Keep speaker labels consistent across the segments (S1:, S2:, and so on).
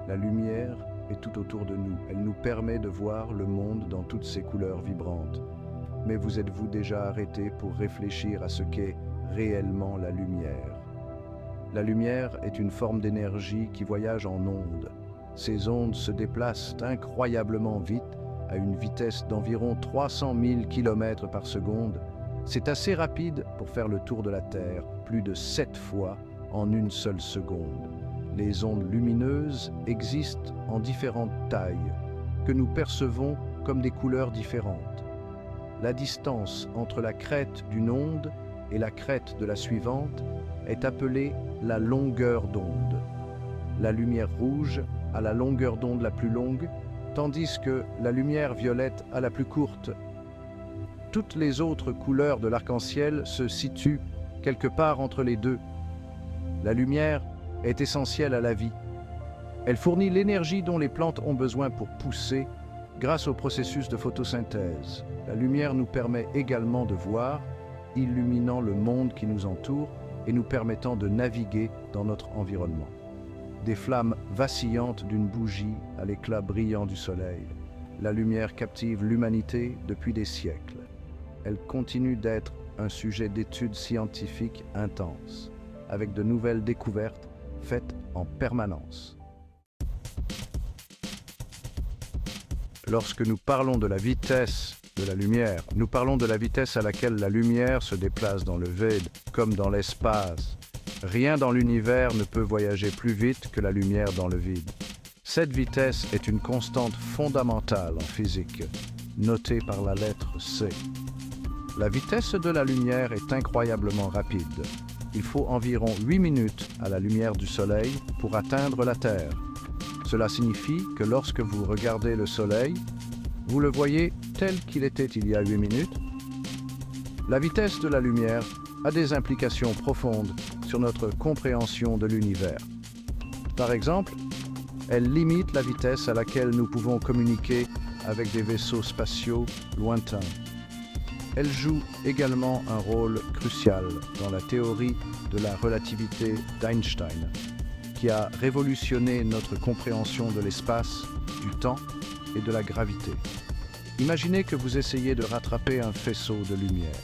S1: La lumière est tout autour de nous. Elle nous permet de voir le monde dans toutes ses couleurs vibrantes. Mais vous êtes-vous déjà arrêté pour réfléchir à ce qu'est réellement la lumière? La lumière est une forme d'énergie qui voyage en ondes. Ces ondes se déplacent incroyablement vite, à une vitesse d'environ 300 000 km par seconde. C'est assez rapide pour faire le tour de la Terre, plus de 7 fois en une seule seconde. Les ondes lumineuses existent en différentes tailles, que nous percevons comme des couleurs différentes. La distance entre la crête d'une onde et la crête de la suivante est appelée la longueur d'onde. La lumière rouge a la longueur d'onde la plus longue, tandis que la lumière violette a la plus courte. Toutes les autres couleurs de l'arc-en-ciel se situent quelque part entre les deux. La lumière est essentielle à la vie. Elle fournit l'énergie dont les plantes ont besoin pour pousser grâce au processus de photosynthèse. La lumière nous permet également de voir, illuminant le monde qui nous entoure et nous permettant de naviguer dans notre environnement. Des flammes vacillantes d'une bougie à l'éclat brillant du soleil. La lumière captive l'humanité depuis des siècles. Elle continue d'être un sujet d'études scientifiques intenses, avec de nouvelles découvertes faites en permanence. Lorsque nous parlons de la vitesse de la lumière, nous parlons de la vitesse à laquelle la lumière se déplace dans le vide, comme dans l'espace. Rien dans l'univers ne peut voyager plus vite que la lumière dans le vide. Cette vitesse est une constante fondamentale en physique, notée par la lettre C. La vitesse de la lumière est incroyablement rapide. Il faut environ 8 minutes à la lumière du Soleil pour atteindre la Terre. Cela signifie que lorsque vous regardez le Soleil, vous le voyez tel qu'il était il y a 8 minutes. La vitesse de la lumière a des implications profondes sur notre compréhension de l'univers. Par exemple, elle limite la vitesse à laquelle nous pouvons communiquer avec des vaisseaux spatiaux lointains. Elle joue également un rôle crucial dans la théorie de la relativité d'Einstein, qui a révolutionné notre compréhension de l'espace, du temps et de la gravité. Imaginez que vous essayez de rattraper un faisceau de lumière.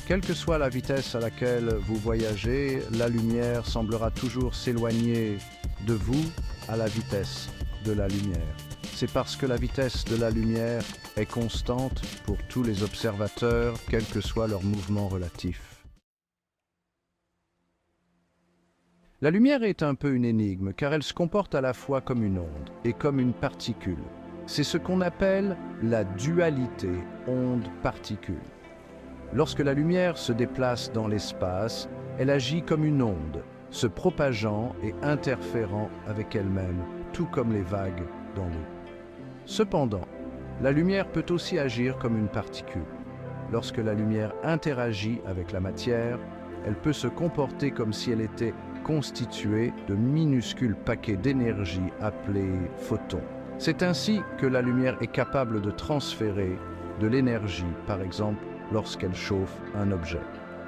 S1: Quelle que soit la vitesse à laquelle vous voyagez, la lumière semblera toujours s'éloigner de vous à la vitesse de la lumière. C'est parce que la vitesse de la lumière est constante pour tous les observateurs, quel que soit leur mouvement relatif. La lumière est un peu une énigme, car elle se comporte à la fois comme une onde et comme une particule. C'est ce qu'on appelle la dualité onde-particule. Lorsque la lumière se déplace dans l'espace, elle agit comme une onde, se propageant et interférant avec elle-même, tout comme les vagues dans l'eau. Cependant, la lumière peut aussi agir comme une particule. Lorsque la lumière interagit avec la matière, elle peut se comporter comme si elle était constituée de minuscules paquets d'énergie appelés photons. C'est ainsi que la lumière est capable de transférer de l'énergie, par exemple, lorsqu'elle chauffe un objet.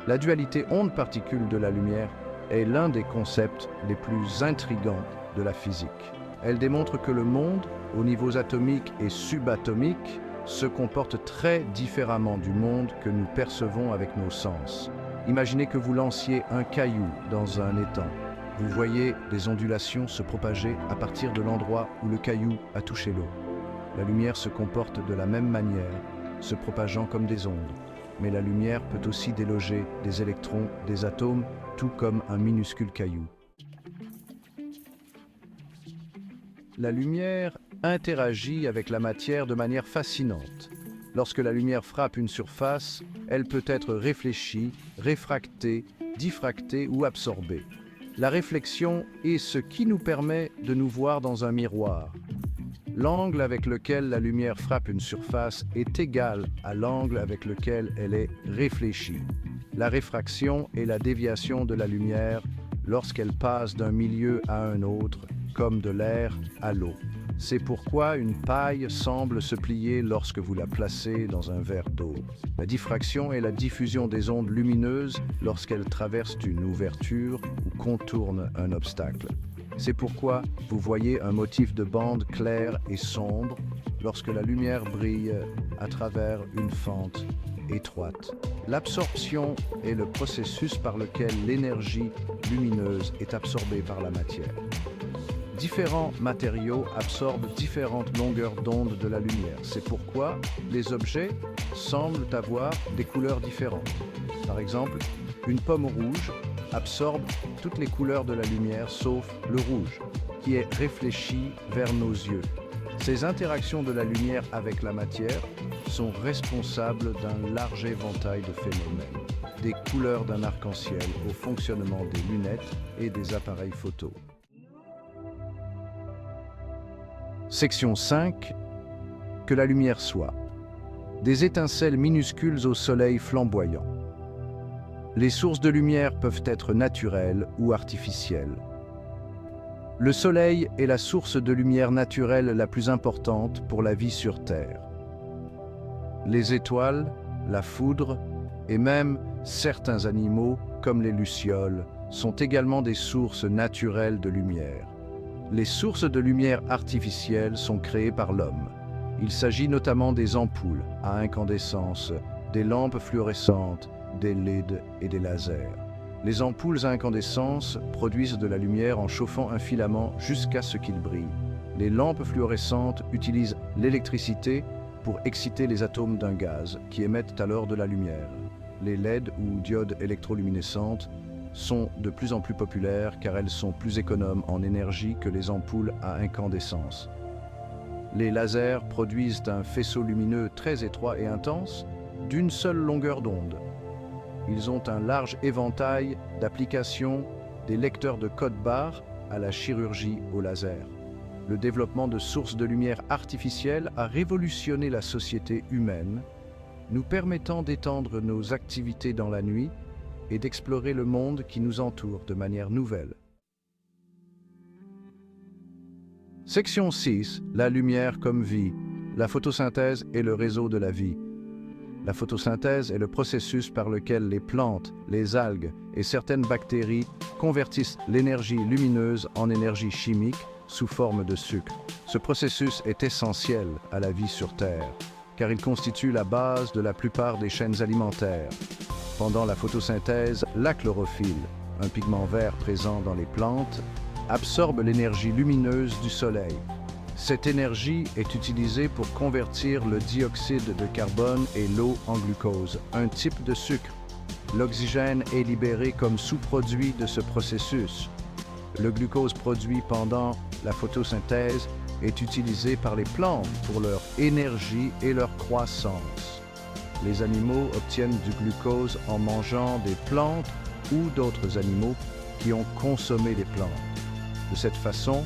S1: La dualité onde-particule de la lumière est l'un des concepts les plus intrigants de la physique. Elle démontre que le monde, aux niveaux atomiques et subatomiques, se comporte très différemment du monde que nous percevons avec nos sens. Imaginez que vous lanciez un caillou dans un étang. Vous voyez des ondulations se propager à partir de l'endroit où le caillou a touché l'eau. La lumière se comporte de la même manière, se propageant comme des ondes. Mais la lumière peut aussi déloger des électrons, des atomes, tout comme un minuscule caillou. La lumière interagit avec la matière de manière fascinante. Lorsque la lumière frappe une surface, elle peut être réfléchie, réfractée, diffractée ou absorbée. La réflexion est ce qui nous permet de nous voir dans un miroir. L'angle avec lequel la lumière frappe une surface est égal à l'angle avec lequel elle est réfléchie. La réfraction est la déviation de la lumière lorsqu'elle passe d'un milieu à un autre, comme de l'air à l'eau. C'est pourquoi une paille semble se plier lorsque vous la placez dans un verre d'eau. La diffraction est la diffusion des ondes lumineuses lorsqu'elles traversent une ouverture ou contournent un obstacle. C'est pourquoi vous voyez un motif de bande claire et sombre lorsque la lumière brille à travers une fente étroite. L'absorption est le processus par lequel l'énergie lumineuse est absorbée par la matière. Différents matériaux absorbent différentes longueurs d'onde de la lumière. C'est pourquoi les objets semblent avoir des couleurs différentes. Par exemple, une pomme rouge absorbe toutes les couleurs de la lumière sauf le rouge, qui est réfléchi vers nos yeux. Ces interactions de la lumière avec la matière sont responsables d'un large éventail de phénomènes, des couleurs d'un arc-en-ciel au fonctionnement des lunettes et des appareils photo. Section 5. Que la lumière soit. Des étincelles minuscules au soleil flamboyant. Les sources de lumière peuvent être naturelles ou artificielles. Le soleil est la source de lumière naturelle la plus importante pour la vie sur Terre. Les étoiles, la foudre et même certains animaux, comme les lucioles, sont également des sources naturelles de lumière. Les sources de lumière artificielles sont créées par l'homme. Il s'agit notamment des ampoules à incandescence, des lampes fluorescentes, des LED et des lasers. Les ampoules à incandescence produisent de la lumière en chauffant un filament jusqu'à ce qu'il brille. Les lampes fluorescentes utilisent l'électricité pour exciter les atomes d'un gaz qui émettent alors de la lumière. Les LED ou diodes électroluminescentes sont de plus en plus populaires car elles sont plus économes en énergie que les ampoules à incandescence. Les lasers produisent un faisceau lumineux très étroit et intense d'une seule longueur d'onde. Ils ont un large éventail d'applications, des lecteurs de code-barres à la chirurgie au laser. Le développement de sources de lumière artificielles a révolutionné la société humaine, nous permettant d'étendre nos activités dans la nuit et d'explorer le monde qui nous entoure de manière nouvelle. Section 6. La lumière comme vie. La photosynthèse est le réseau de la vie. La photosynthèse est le processus par lequel les plantes, les algues et certaines bactéries convertissent l'énergie lumineuse en énergie chimique sous forme de sucre. Ce processus est essentiel à la vie sur Terre, car il constitue la base de la plupart des chaînes alimentaires. Pendant la photosynthèse, la chlorophylle, un pigment vert présent dans les plantes, absorbe l'énergie lumineuse du soleil. Cette énergie est utilisée pour convertir le dioxyde de carbone et l'eau en glucose, un type de sucre. L'oxygène est libéré comme sous-produit de ce processus. Le glucose produit pendant la photosynthèse est utilisé par les plantes pour leur énergie et leur croissance. Les animaux obtiennent du glucose en mangeant des plantes ou d'autres animaux qui ont consommé les plantes. De cette façon,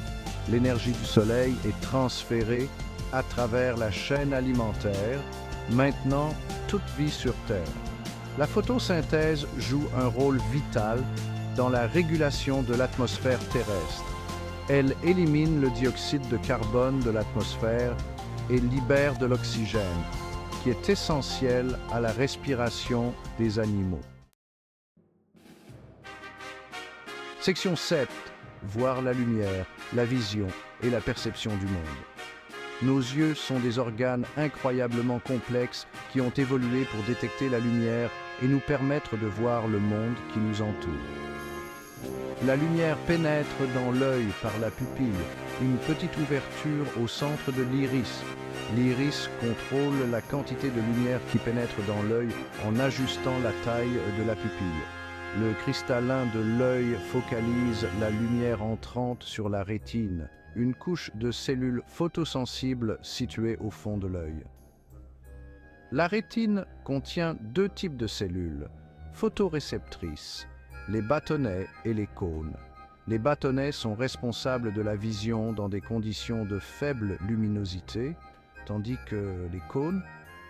S1: l'énergie du soleil est transférée à travers la chaîne alimentaire, maintenant toute vie sur Terre. La photosynthèse joue un rôle vital dans la régulation de l'atmosphère terrestre. Elle élimine le dioxyde de carbone de l'atmosphère et libère de l'oxygène, qui est essentiel à la respiration des animaux. Section 7. Voir la lumière, la vision et la perception du monde. Nos yeux sont des organes incroyablement complexes qui ont évolué pour détecter la lumière et nous permettre de voir le monde qui nous entoure. La lumière pénètre dans l'œil par la pupille, une petite ouverture au centre de l'iris. L'iris contrôle la quantité de lumière qui pénètre dans l'œil en ajustant la taille de la pupille. Le cristallin de l'œil focalise la lumière entrante sur la rétine, une couche de cellules photosensibles située au fond de l'œil. La rétine contient deux types de cellules, photoréceptrices, les bâtonnets et les cônes. Les bâtonnets sont responsables de la vision dans des conditions de faible luminosité, tandis que les cônes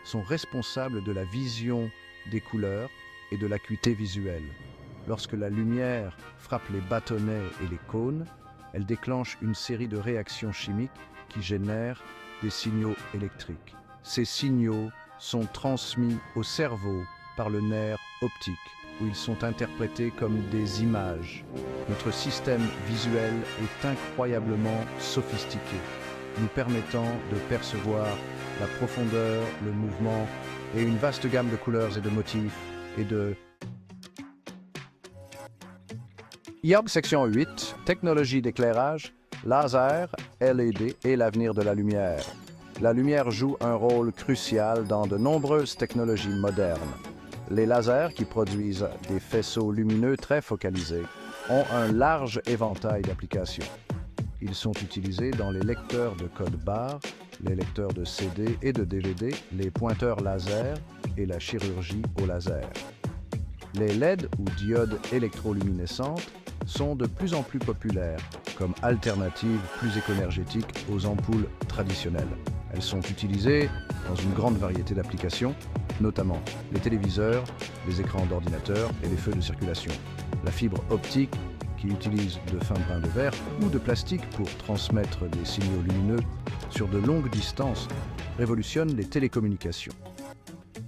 S1: sont responsables de la vision des couleurs et de l'acuité visuelle. Lorsque la lumière frappe les bâtonnets et les cônes, elle déclenche une série de réactions chimiques qui génèrent des signaux électriques. Ces signaux sont transmis au cerveau par le nerf optique. où ils sont interprétés comme des images. Notre système visuel est incroyablement sophistiqué, nous permettant de percevoir la profondeur, le mouvement et une vaste gamme de couleurs et de motifs et de... IOG section 8, technologie d'éclairage, laser, LED et l'avenir de la lumière. La lumière joue un rôle crucial dans de nombreuses technologies modernes. Les lasers, qui produisent des faisceaux lumineux très focalisés, ont un large éventail d'applications. Ils sont utilisés dans les lecteurs de code barre, les lecteurs de CD et de DVD, les pointeurs laser et la chirurgie au laser. Les LED ou diodes électroluminescentes sont de plus en plus populaires comme alternative plus écoénergétique aux ampoules traditionnelles. Elles sont utilisées dans une grande variété d'applications, notamment les téléviseurs, les écrans d'ordinateur et les feux de circulation. La fibre optique, qui utilise de fins brins de verre ou de plastique pour transmettre des signaux lumineux sur de longues distances, révolutionne les télécommunications.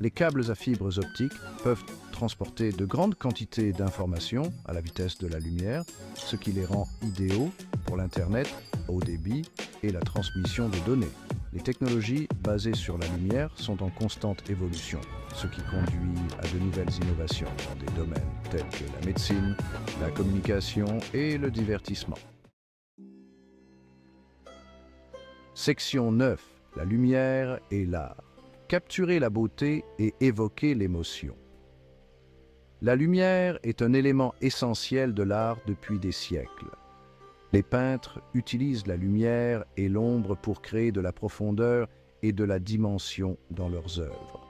S1: Les câbles à fibres optiques peuvent transporter de grandes quantités d'informations à la vitesse de la lumière, ce qui les rend idéaux pour l'Internet, haut débit et la transmission de données. Les technologies basées sur la lumière sont en constante évolution, ce qui conduit à de nouvelles innovations dans des domaines tels que la médecine, la communication et le divertissement. Section 9. La lumière et l'art. Capturer la beauté et évoquer l'émotion. La lumière est un élément essentiel de l'art depuis des siècles. Les peintres utilisent la lumière et l'ombre pour créer de la profondeur et de la dimension dans leurs œuvres.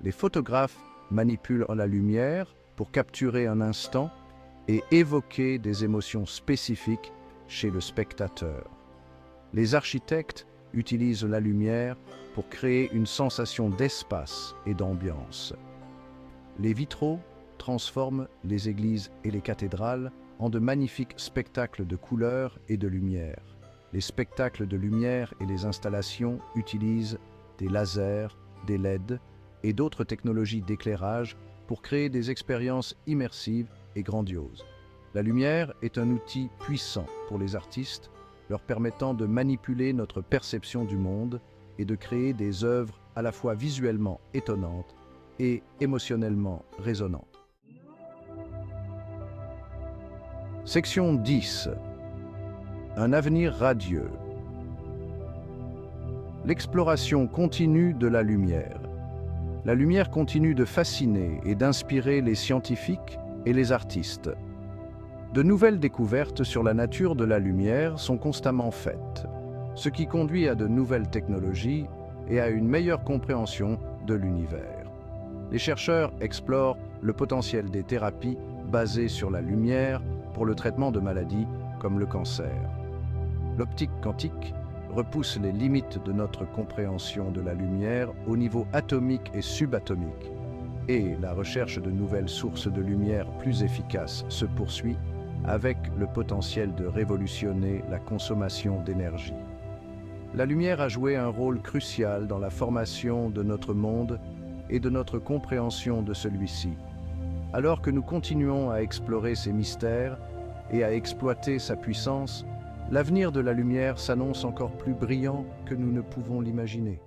S1: Les photographes manipulent la lumière pour capturer un instant et évoquer des émotions spécifiques chez le spectateur. Les architectes utilisent la lumière pour créer une sensation d'espace et d'ambiance. Les vitraux transforment les églises et les cathédrales en de magnifiques spectacles de couleurs et de lumière. Les spectacles de lumière et les installations utilisent des lasers, des LED et d'autres technologies d'éclairage pour créer des expériences immersives et grandioses. La lumière est un outil puissant pour les artistes, leur permettant de manipuler notre perception du monde et de créer des œuvres à la fois visuellement étonnantes et émotionnellement résonantes. Section 10. Un avenir radieux. L'exploration continue de la lumière. La lumière continue de fasciner et d'inspirer les scientifiques et les artistes. De nouvelles découvertes sur la nature de la lumière sont constamment faites, ce qui conduit à de nouvelles technologies et à une meilleure compréhension de l'univers. Les chercheurs explorent le potentiel des thérapies basées sur la lumière pour le traitement de maladies comme le cancer. L'optique quantique repousse les limites de notre compréhension de la lumière au niveau atomique et subatomique, et la recherche de nouvelles sources de lumière plus efficaces se poursuit avec le potentiel de révolutionner la consommation d'énergie. La lumière a joué un rôle crucial dans la formation de notre monde et de notre compréhension de celui-ci. Alors que nous continuons à explorer ses mystères et à exploiter sa puissance, l'avenir de la lumière s'annonce encore plus brillant que nous ne pouvons l'imaginer.